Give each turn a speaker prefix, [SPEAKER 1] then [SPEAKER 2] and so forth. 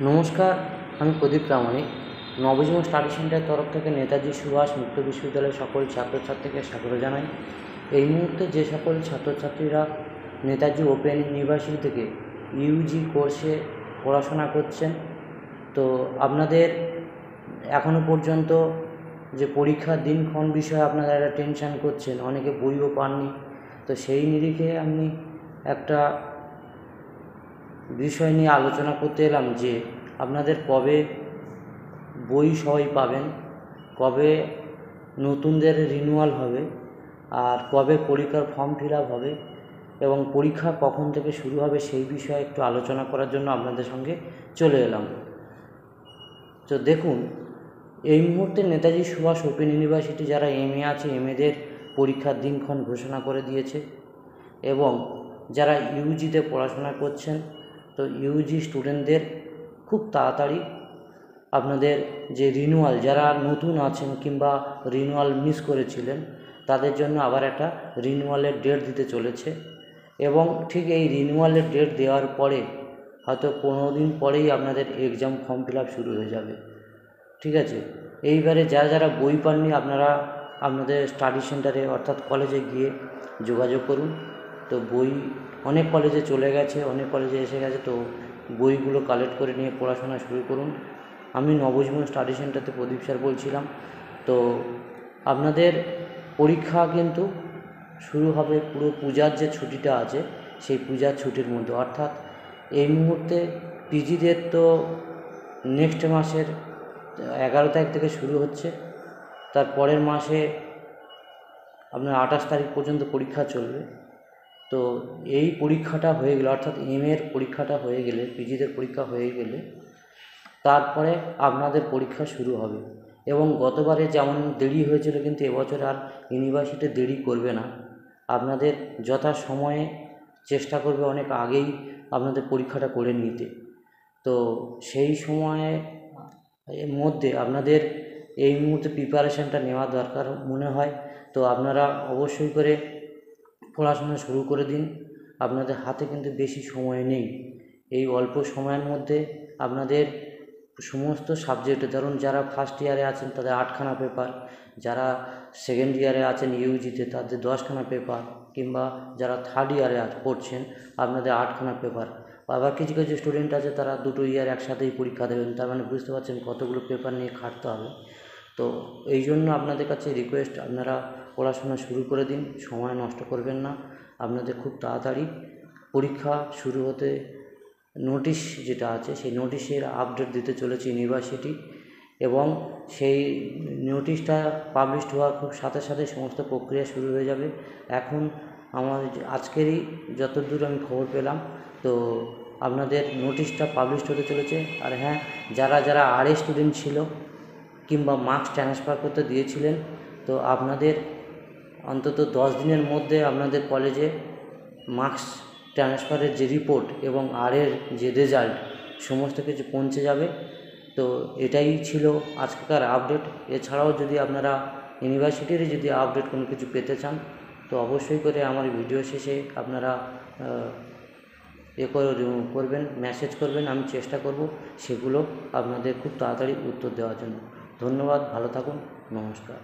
[SPEAKER 1] নমস্কার, আমি প্রদীপ প্রামাণিক। নবজীবন স্টাডি সেন্টারের তরফ থেকে নেতাজি সুভাষ মুক্ত বিশ্ববিদ্যালয়ের সকল ছাত্রছাত্রীকে স্বাগত জানাই। এই মুহূর্তে যে সকল ছাত্রছাত্রীরা নেতাজি ওপেন ইউনিভার্সিটি থেকে ইউজি কোর্সে পড়াশোনা করছেন, তো আপনাদের এখনও পর্যন্ত যে পরীক্ষার দিনক্ষণ বিষয়ে আপনারা একটা টেনশান করছেন, অনেকে বইও পাননি। তো সেই নিরিখে আমি একটা বিষয় নিয়ে আলোচনা করতে এলাম যে আপনাদের কবে বই সবাই পাবেন, কবে নতুনদের রিনিউয়াল হবে, আর কবে পরীক্ষার ফর্ম ফিল আপ হবে এবং পরীক্ষা কখন থেকে শুরু হবে সেই বিষয়ে একটু আলোচনা করার জন্য আপনাদের সঙ্গে চলে এলাম। তো দেখুন, এই মুহূর্তে নেতাজি সুভাষ ওপেন ইউনিভার্সিটি যারা এমএ আছে, এমএদের পরীক্ষার দিনক্ষণ ঘোষণা করে দিয়েছে এবং যারা ইউজিতে পড়াশোনা করছেন, তো ইউজি স্টুডেন্টদের খুব তাড়াতাড়ি আপনাদের যে রিনিউয়াল, যারা নতুন আছেন কিংবা রিনিউয়াল মিস করেছিলেন, তাদের জন্য আবার একটা রিনিউয়ালের ডেট দিতে চলেছে এবং ঠিক এই রিনিউয়ালের ডেট দেওয়ার পরে হয়তো 15 দিন পরেই আপনাদের এক্সাম ফর্ম ফিল আপ শুরু হয়ে যাবে। ঠিক আছে, এইবারে যারা যারা বই পাননি আপনারা আপনাদের স্টাডি সেন্টারে অর্থাৎ কলেজে গিয়ে যোগাযোগ করুন। তো বই অনেক কলেজে চলে গেছে, অনেক কলেজে এসে গেছে, তো বইগুলো কালেক্ট করে নিয়ে পড়াশোনা শুরু করুন। আমি নবজীবন স্টাডি সেন্টারতে প্রদীপ স্যার বলছিলাম। তো আপনাদের পরীক্ষা কিন্তু শুরু হবে পুরো পূজার যে ছুটিটা আছে সেই পূজার ছুটির মধ্যে, অর্থাৎ এই মুহূর্তে পিজিদের তো নেক্সট মাসের 11 তারিখ থেকে শুরু হচ্ছে, তার পরের মাসে আপনার 28 তারিখ পর্যন্ত পরীক্ষা চলবে। তো এই পরীক্ষাটা হয়ে গেলে, অর্থাৎ এর পরীক্ষাটা হয়ে গেলে, পিজিদের পরীক্ষা হয়ে গেলে তারপরে আপনাদের পরীক্ষা শুরু হবে এবং গতবারে যেমন দেরি হয়েছিল, কিন্তু এবছর আর ইউনিভার্সিটি দেরি করবে না, আপনাদের যথাসময়ে চেষ্টা করবে অনেক আগেই আপনাদের পরীক্ষাটা করে নিতে। তো সেই সময়ের মধ্যে আপনাদের এই মুহূর্তে প্রিপারেশানটা নেওয়া দরকার মনে হয়। তো আপনারা অবশ্যই করে পড়াশোনা শুরু করে দিন। আপনাদের হাতে কিন্তু বেশি সময় নেই। এই অল্প সময়ের মধ্যে আপনাদের সমস্ত সাবজেক্টে, ধরুন যারা ফার্স্ট ইয়ারে আছেন তাদের 8খানা পেপার, যারা সেকেন্ড ইয়ারে আছেন ইউজিতে তাদের 10খানা পেপার, কিংবা যারা থার্ড ইয়ারে পড়ছেন আপনাদের 8খানা পেপার। আবার কিছু কিছু স্টুডেন্ট আছে তারা দুটো ইয়ার একসাথেই পরীক্ষা দেবেন, তার মানে বুঝতে পারছেন কতগুলো পেপার নিয়ে খাটতে হবে। তো এই জন্য আপনাদের কাছে রিকোয়েস্ট, আপনারা পড়াশোনা শুরু করে দিন, সময় নষ্ট করবেন না। আপনাদের খুব তাড়াতাড়ি পরীক্ষা শুরু হতে নোটিশ যেটা আছে সেই নোটিশের আপডেট দিতে চলেছে ইউনিভার্সিটি এবং সেই নোটিশটা পাবলিশড হওয়ার খুব সাথে সাথে সমস্ত প্রক্রিয়া শুরু হয়ে যাবে। এখন আমার আজকেরই যতদূর আমি খবর পেলাম, তো আপনাদের নোটিশটা পাবলিশড হতে চলেছে। আর হ্যাঁ, যারা যারা আরএ স্টুডেন্ট ছিল কিংবা মার্কস ট্রান্সফার করতে দিয়েছিলেন, তো আপনাদের অন্তত 10 দিনের মধ্যে আপনাদের কলেজে মার্কস ট্রান্সফারের যে রিপোর্ট এবং আরের যে রেজাল্ট সমস্ত কিছু পৌঁছে যাবে। তো এটাই ছিল আজকেকার আপডেট। এছাড়াও যদি আপনারা ইউনিভার্সিটির যদি আপডেট কোনো কিছু পেতে চান, তো অবশ্যই করে আমার ভিডিও শেষে আপনারা করবেন, মেসেজ করবেন, আমি চেষ্টা করব সেগুলো আপনাদের খুব তাড়াতাড়ি উত্তর দেওয়ার জন্য। ধন্যবাদ, ভালো থাকুন, নমস্কার।